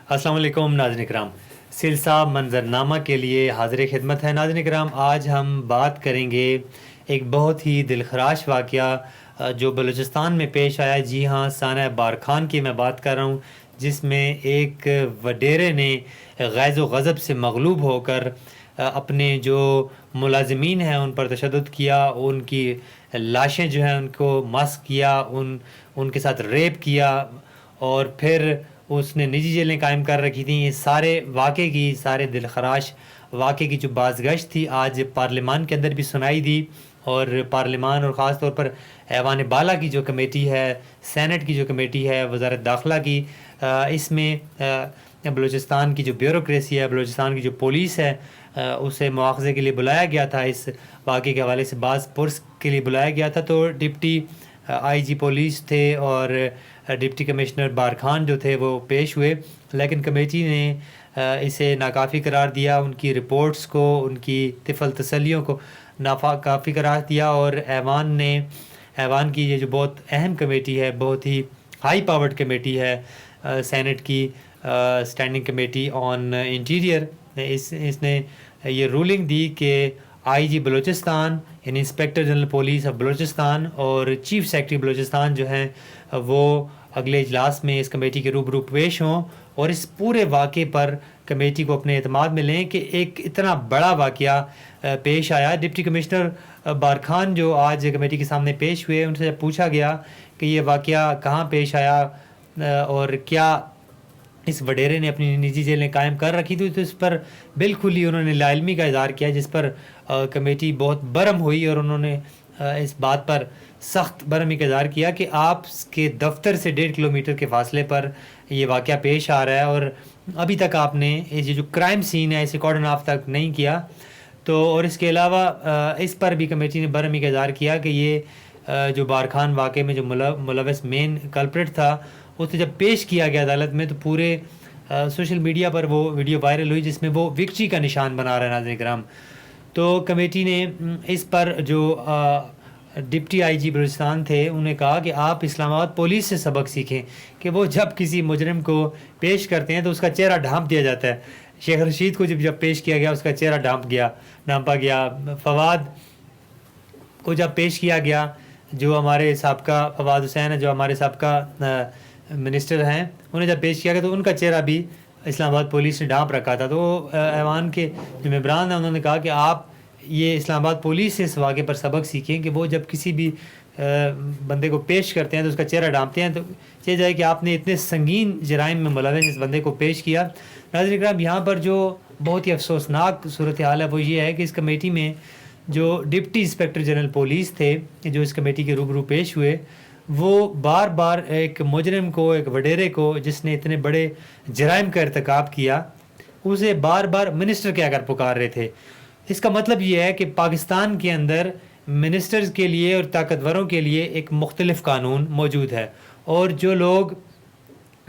السلام علیکم ناظرین کرام، سلسلہ منظرنامہ کے لیے حاضر خدمت ہے۔ ناظرین کرام، آج ہم بات کریں گے ایک بہت ہی دلخراش واقعہ جو بلوچستان میں پیش آیا۔ جی ہاں، سانحہ بارکھان کی میں بات کر رہا ہوں، جس میں ایک وڈیرے نے غیظ و غضب سے مغلوب ہو کر اپنے جو ملازمین ہیں ان پر تشدد کیا، ان کی لاشیں جو ہیں ان کو مسخ کیا، ان کے ساتھ ریپ کیا، اور پھر اس نے نجی جیلیں قائم کر رکھی تھیں۔ یہ سارے دلخراش واقعے کی جو بازگشت تھی آج پارلیمان کے اندر بھی سنائی دی، اور پارلیمان اور خاص طور پر ایوان بالا کی جو کمیٹی ہے، سینٹ کی جو کمیٹی ہے وزارت داخلہ کی، اس میں بلوچستان کی جو بیوروکریسی ہے، بلوچستان کی جو پولیس ہے، اسے مواخذے کے لیے بلایا گیا تھا۔ اس واقعے کے حوالے سے بعض پرس کے لیے بلایا گیا تھا، تو ڈپٹی آئی جی پولیس تھے اور ڈپٹی کمشنر بارکھان جو تھے وہ پیش ہوئے، لیکن کمیٹی نے اسے ناکافی قرار دیا، ان کی رپورٹس کو، ان کی طفل تسلیوں کو ناکافی قرار دیا، اور ایوان کی یہ جو بہت اہم کمیٹی ہے، بہت ہی ہائی پاورڈ کمیٹی ہے، سینٹ کی اسٹینڈنگ کمیٹی آن انٹیریئر، اس نے یہ رولنگ دی کہ آئی جی بلوچستان یعنی inspector general police of Balochistan اور چیف سیکرٹری بلوچستان جو ہیں وہ اگلے اجلاس میں اس کمیٹی کے روبرو پیش ہوں، اور اس پورے واقعے پر کمیٹی کو اپنے اعتماد میں لیں کہ ایک اتنا بڑا واقعہ پیش آیا۔ ڈپٹی کمشنر بارکھان جو آج کمیٹی کے سامنے پیش ہوئے، ان سے جب پوچھا گیا کہ یہ واقعہ کہاں پیش آیا اور کیا اس وڈیرے نے اپنی نجی جیلیں قائم کر رکھی تھی، تو اس پر بالکل ہی انہوں نے لا علمی کا اظہار کیا، جس پر کمیٹی بہت برہم ہوئی، اور انہوں نے اس بات پر سخت برہمی کا اظہار کیا کہ آپ کے دفتر سے 1.5 کلومیٹر کے فاصلے پر یہ واقعہ پیش آ رہا ہے، اور ابھی تک آپ نے یہ جو کرائم سین ہے اسے کارڈن آف تک نہیں کیا۔ تو اور اس کے علاوہ اس پر بھی کمیٹی نے برہمی کا اظہار کیا کہ یہ جو بارکھان واقعے میں جو ملوث مین کلپریٹ تھا، اسے جب پیش کیا گیا عدالت میں تو پورے سوشل میڈیا پر وہ ویڈیو وائرل ہوئی جس میں وہ وکٹری کا نشان بنا رہا ہے۔ ناظرین کرام، تو کمیٹی نے اس پر جو ڈپٹی آئی جی بلوچستان تھے انہیں کہا کہ آپ اسلام آباد پولیس سے سبق سیکھیں کہ وہ جب کسی مجرم کو پیش کرتے ہیں تو اس کا چہرہ ڈھانپ دیا جاتا ہے۔ شیخ رشید کو جب پیش کیا گیا اس کا چہرہ ڈھانپا گیا۔ فواد کو جب پیش کیا گیا، جو ہمارے سابقہ فواد حسین ہے، جو ہمارے سابقہ منسٹر ہیں، انہیں جب پیش کیا گیا تو ان کا چہرہ بھی اسلام آباد پولیس نے ڈھانپ رکھا تھا۔ تو ایوان کے جو ممبران ہیں انہوں نے کہا کہ آپ یہ اسلام آباد پولیس سے اس واقعے پر سبق سیکھیں کہ وہ جب کسی بھی بندے کو پیش کرتے ہیں تو اس کا چہرہ ڈھانپتے ہیں، تو یہ جائے کہ آپ نے اتنے سنگین جرائم میں ملوث اس بندے کو پیش کیا۔ ناظرین کرام، یہاں پر جو بہت ہی افسوسناک صورتحال ہے وہ یہ ہے کہ اس کمیٹی میں جو ڈپٹی انسپیکٹر جنرل پولیس تھے جو اس کمیٹی کے روبرو پیش ہوئے، وہ بار بار ایک مجرم کو، ایک وڈیرے کو جس نے اتنے بڑے جرائم کا ارتکاب کیا، اسے بار بار منسٹر کہہ کر پکار رہے تھے۔ اس کا مطلب یہ ہے کہ پاکستان کے اندر منسٹرز کے لیے اور طاقتوروں کے لیے ایک مختلف قانون موجود ہے، اور جو لوگ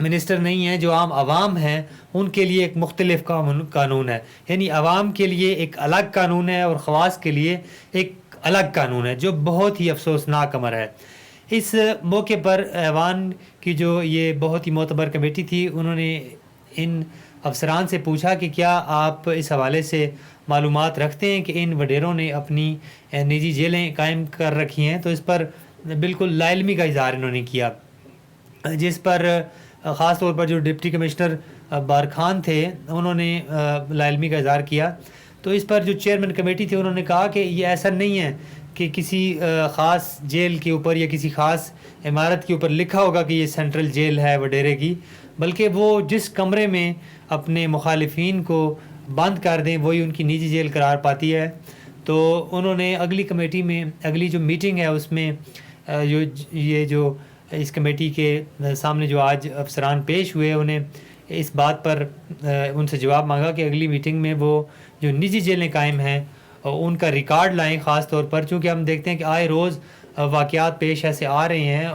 منسٹر نہیں ہیں، جو عام عوام ہیں، ان کے لیے ایک مختلف قانون ہے۔ یعنی عوام کے لیے ایک الگ قانون ہے اور خواص کے لیے ایک الگ قانون ہے، جو بہت ہی افسوسناک امر ہے۔ اس موقع پر ایوان کی جو یہ بہت ہی معتبر کمیٹی تھی، انہوں نے ان افسران سے پوچھا کہ کیا آپ اس حوالے سے معلومات رکھتے ہیں کہ ان وڈیروں نے اپنی نجی جیلیں قائم کر رکھی ہیں؟ تو اس پر بالکل لا علمی کا اظہار انہوں نے کیا، جس پر خاص طور پر جو ڈپٹی کمشنر بارکھان تھے انہوں نے لا علمی کا اظہار کیا۔ تو اس پر جو چیئرمین کمیٹی تھے انہوں نے کہا کہ یہ ایسا نہیں ہے کہ کسی خاص جیل کے اوپر یا کسی خاص عمارت کے اوپر لکھا ہوگا کہ یہ سینٹرل جیل ہے وڈیرے کی، بلکہ وہ جس کمرے میں اپنے مخالفین کو بند کر دیں وہی ان کی نجی جیل قرار پاتی ہے۔ تو انہوں نے اگلی کمیٹی میں، اگلی جو میٹنگ ہے اس میں جو اس کمیٹی کے سامنے جو آج افسران پیش ہوئے، انہیں اس بات پر ان سے جواب مانگا کہ اگلی میٹنگ میں وہ جو نجی جیلیں قائم ہیں ان کا ریکارڈ لائیں، خاص طور پر چونکہ ہم دیکھتے ہیں کہ آئے روز واقعات پیش ایسے آ رہے ہیں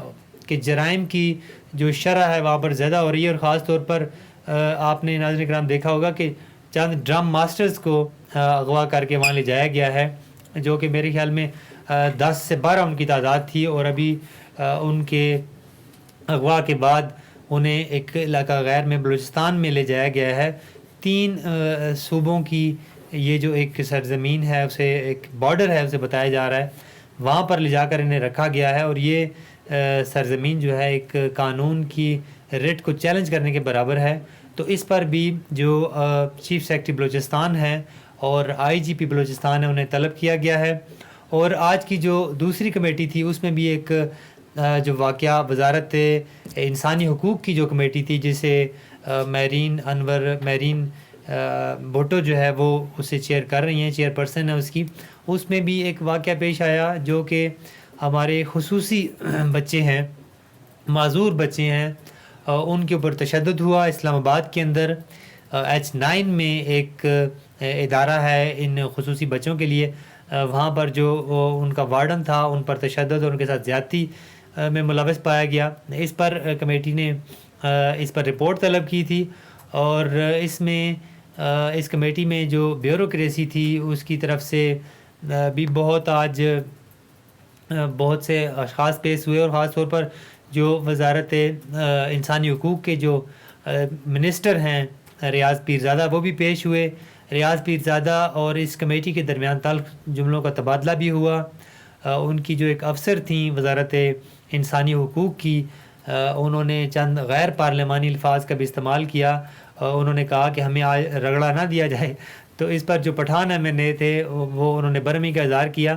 کہ جرائم کی جو شرح ہے وہاں پر زیادہ ہو رہی ہے، اور خاص طور پر آپ نے ناظرین کرام دیکھا ہوگا کہ چند ڈرم ماسٹرز کو اغوا کر کے وہاں لے جایا گیا ہے، جو کہ میرے خیال میں 10 سے 12 ان کی تعداد تھی، اور ابھی ان کے اغوا کے بعد انہیں ایک علاقہ غیر میں بلوچستان میں لے جایا گیا ہے. 3 صوبوں کی یہ جو ایک سرزمین ہے اسے ایک بارڈر ہے اسے بتایا جا رہا ہے, وہاں پر لے جا کر انہیں رکھا گیا ہے. اور یہ سرزمین جو ہے ایک قانون کی ریٹ کو چیلنج کرنے کے برابر ہے. تو اس پر بھی جو چیف سیکرٹری بلوچستان ہے اور IGP بلوچستان ہے انہیں طلب کیا گیا ہے. اور آج کی جو دوسری کمیٹی تھی اس میں بھی ایک جو واقعہ وزارت انسانی حقوق کی جو کمیٹی تھی جسے میرین بھٹو جو ہے وہ اسے چیئر کر رہی ہیں, چیئر پرسن ہے اس کی. اس میں بھی ایک واقعہ پیش آیا جو کہ ہمارے خصوصی بچے ہیں, معذور بچے ہیں, ان کے اوپر تشدد ہوا اسلام آباد کے اندر. H9 میں ایک ادارہ ہے ان خصوصی بچوں کے لیے, وہاں پر جو ان کا وارڈن تھا ان پر تشدد اور ان کے ساتھ زیادتی میں ملوث پایا گیا. اس پر کمیٹی نے اس پر رپورٹ طلب کی تھی, اور اس کمیٹی میں جو بیوروکریسی تھی اس کی طرف سے بھی آج بہت سے اشخاص پیش ہوئے, اور خاص طور پر جو وزارت انسانی حقوق کے جو منسٹر ہیں ریاض پیرزادہ وہ بھی پیش ہوئے. ریاض پیرزادہ اور اس کمیٹی کے درمیان تلخ جملوں کا تبادلہ بھی ہوا. ان کی جو ایک افسر تھیں وزارت انسانی حقوق کی, انہوں نے چند غیر پارلیمانی الفاظ کا بھی استعمال کیا. انہوں نے کہا کہ ہمیں آج رگڑا نہ دیا جائے. تو اس پر جو پٹھان MNA تھے وہ انہوں نے برہمی کا اظہار کیا,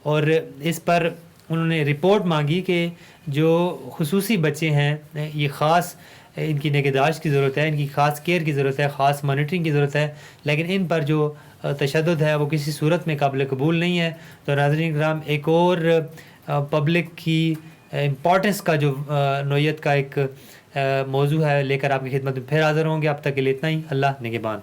اور اس پر انہوں نے رپورٹ مانگی کہ جو خصوصی بچے ہیں یہ خاص ان کی نگہداشت کی ضرورت ہے, ان کی خاص کیئر کی ضرورت ہے, خاص مانیٹرنگ کی ضرورت ہے, لیکن ان پر جو تشدد ہے وہ کسی صورت میں قابل قبول نہیں ہے. تو ناظرین کرام, ایک اور پبلک کی امپورٹنس کا جو نوعیت کا ایک موضوع ہے لے کر آپ کی خدمت میں پھر حاضر ہوں گے. اب تک کے لیے اتنا ہی. اللہ نگہبان.